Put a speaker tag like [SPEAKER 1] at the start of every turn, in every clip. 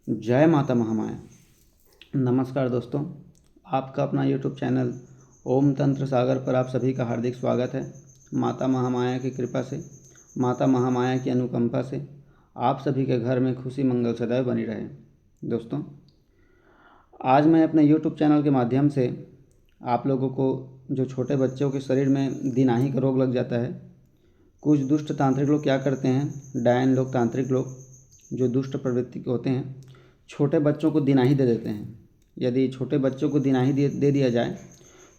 [SPEAKER 1] जय माता महामाया। नमस्कार दोस्तों, आपका अपना यूट्यूब चैनल ओम तंत्र सागर पर आप सभी का हार्दिक स्वागत है। माता महामाया की कृपा से, माता महामाया की अनुकंपा से आप सभी के घर में खुशी मंगल सदैव बनी रहे। दोस्तों, आज मैं अपने यूट्यूब चैनल के माध्यम से आप लोगों को जो छोटे बच्चों के शरीर में दिनाही का रोग लग जाता है, कुछ दुष्ट तांत्रिक लोग क्या करते हैं, डायन लोग, तांत्रिक लोग जो दुष्ट प्रवृत्ति के होते हैं, छोटे बच्चों को दिनाही दे देते हैं। यदि छोटे बच्चों को दिनाही दे दिया जाए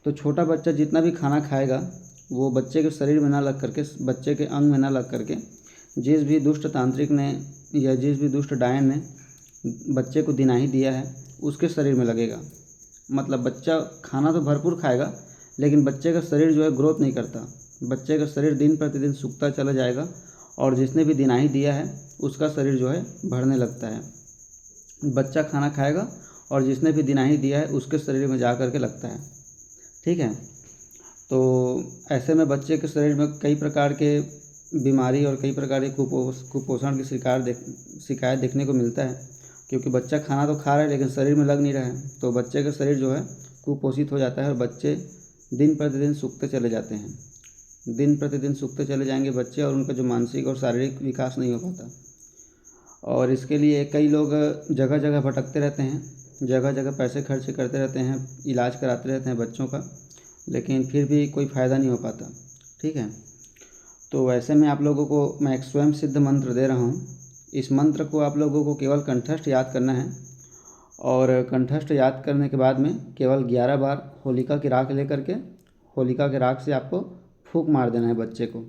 [SPEAKER 1] तो छोटा बच्चा जितना भी खाना खाएगा वो बच्चे के शरीर में ना लग करके, बच्चे के अंग में ना लग करके, जिस भी दुष्ट तांत्रिक ने या जिस भी दुष्ट डायन ने बच्चे को दिनाही दिया है उसके शरीर में लगेगा। मतलब बच्चा खाना तो भरपूर खाएगा लेकिन बच्चे का शरीर जो है ग्रोथ नहीं करता। बच्चे का शरीर दिन प्रतिदिन सूखता चला जाएगा और जिसने भी दिनाही दिया है उसका शरीर जो है बढ़ने लगता है। बच्चा खाना खाएगा और जिसने भी दिनाही दिया है उसके शरीर में जा कर के लगता है। ठीक है, तो ऐसे में बच्चे के शरीर में कई प्रकार के बीमारी और कई प्रकार के कुपोषण की शिकायत देखने को मिलता है, क्योंकि बच्चा खाना तो खा रहा है लेकिन शरीर में लग नहीं रहा है। तो बच्चे का शरीर जो है कुपोषित हो जाता है और बच्चे दिन प्रतिदिन सूखते चले जाते हैं। दिन प्रतिदिन सूखते चले जाएंगे बच्चे और उनका जो मानसिक और शारीरिक विकास नहीं हो पाता। और इसके लिए कई लोग जगह जगह भटकते रहते हैं, जगह जगह पैसे खर्च करते रहते हैं, इलाज कराते रहते हैं बच्चों का, लेकिन फिर भी कोई फ़ायदा नहीं हो पाता। ठीक है, तो ऐसे में आप लोगों को मैं एक स्वयं सिद्ध मंत्र दे रहा हूँ। इस मंत्र को आप लोगों को केवल कंठस्थ याद करना है और कंठस्थ याद करने के बाद में केवल 11 बार होलिका की राख लेकर के होलिका के राख से आपको फूंक मार देना है बच्चे को।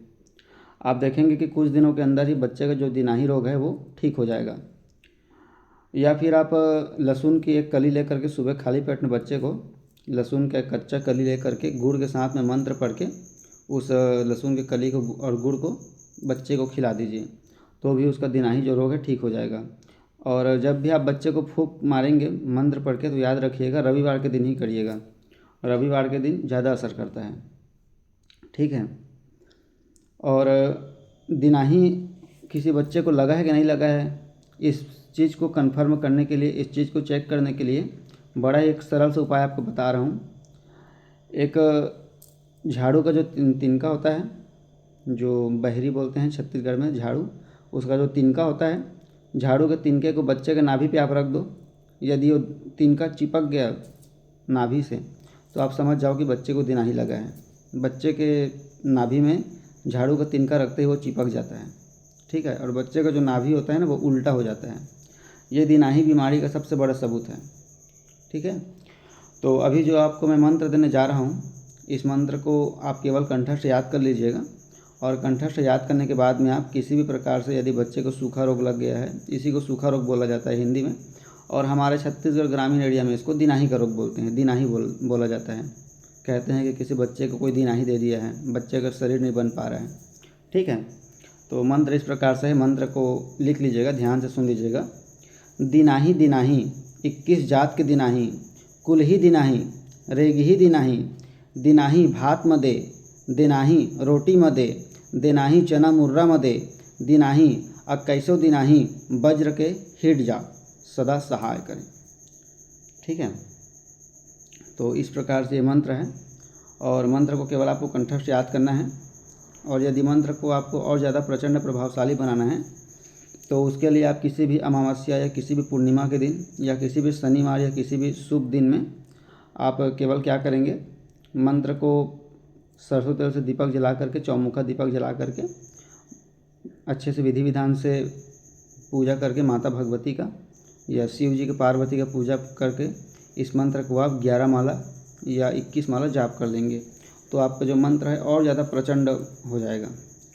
[SPEAKER 1] आप देखेंगे कि कुछ दिनों के अंदर ही बच्चे का जो दिनाही रोग है वो ठीक हो जाएगा। या फिर आप लहसुन की एक कली लेकर के सुबह खाली पेट में बच्चे को लहसुन का कच्चा कली लेकर के गुड़ के साथ में मंत्र पढ़ के उस लहसुन की कली को और गुड़ को बच्चे को खिला दीजिए, तो भी उसका दिनाही जो रोग है ठीक हो जाएगा। और जब भी आप बच्चे को फूंक मारेंगे मंत्र पढ़ के तो याद रखिएगा रविवार के दिन ही करिएगा। रविवार के दिन ज़्यादा असर करता है। ठीक है, और दिनाही किसी बच्चे को लगा है कि नहीं लगा है, इस चीज़ को कंफर्म करने के लिए, इस चीज़ को चेक करने के लिए बड़ा एक सरल सा उपाय आपको बता रहा हूँ। एक झाड़ू का जो तिनका होता है, जो बहरी बोलते हैं छत्तीसगढ़ में झाड़ू, उसका जो तिनका होता है, झाड़ू के तिनके को बच्चे के नाभि पे आप रख दो। यदि वो तिनका चिपक गया नाभि से तो आप समझ जाओ कि बच्चे को दिनाही लगा है। बच्चे के नाभि में झाड़ू का तिनका रखते ही वो चिपक जाता है। ठीक है, और बच्चे का जो नाभि होता है ना वो उल्टा हो जाता है। ये दिनाही बीमारी का सबसे बड़ा सबूत है। ठीक है, तो अभी जो आपको मैं मंत्र देने जा रहा हूँ, इस मंत्र को आप केवल कंठस्थ याद कर लीजिएगा। और कंठस्थ याद करने के बाद में आप किसी भी प्रकार से, यदि बच्चे को सूखा रोग लग गया है, इसी को सूखा रोग बोला जाता है हिंदी में, और हमारे छत्तीसगढ़ ग्रामीण एरिया में इसको दिनाही का रोग बोलते हैं। दिनाही बोला जाता है। कहते हैं कि किसी बच्चे को कोई दिनाही दे दिया है, बच्चे का शरीर नहीं बन पा रहा है। ठीक है, तो मंत्र इस प्रकार से है, मंत्र को लिख लीजिएगा, ध्यान से सुन लीजिएगा। दिनाही दिनाही 21 जात के दिनाही, कुल ही दिनाही, रेग ही दिनाही, दिनाही भात मदे, दिनाही रोटी मदे, दिनाही चना मुर्रा मदे, दिनाही 21 दिनाही वज्र के हिट जा, सदा सहाय करें। ठीक है, तो इस प्रकार से ये मंत्र है और मंत्र को केवल आपको कंठस्थ याद करना है। और यदि मंत्र को आपको और ज़्यादा प्रचंड प्रभावशाली बनाना है तो उसके लिए आप किसी भी अमावस्या या किसी भी पूर्णिमा के दिन या किसी भी शनिवार या किसी भी शुभ दिन में आप केवल क्या करेंगे, मंत्र को सरसों तेल से दीपक जला करके, चौमुखा दीपक जला करके अच्छे से विधि विधान से पूजा करके माता भगवती का या शिव जी के पार्वती का पूजा करके इस मंत्र को आप 11 माला या 21 माला जाप कर लेंगे तो आपका जो मंत्र है और ज़्यादा प्रचंड हो जाएगा।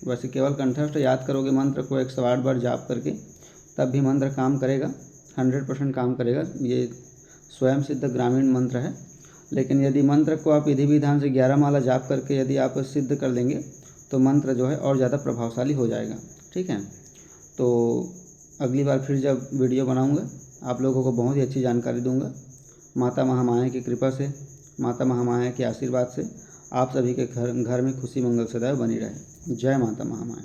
[SPEAKER 1] वैसे केवल कंठस्थ याद करोगे मंत्र को 108 बार जाप करके तब भी मंत्र काम करेगा, 100% काम करेगा। ये स्वयं सिद्ध ग्रामीण मंत्र है। लेकिन यदि मंत्र को आप विधि विधान से 11 माला जाप करके यदि आप सिद्ध कर लेंगे तो मंत्र जो है और ज़्यादा प्रभावशाली हो जाएगा। ठीक है, तो अगली बार फिर जब वीडियो बनाऊँगा आप लोगों को बहुत ही अच्छी जानकारी दूँगा। माता महामाया की कृपा से, माता महामाया के आशीर्वाद से आप सभी के घर में खुशी मंगल सदैव बनी रहे। जय माता महामाया।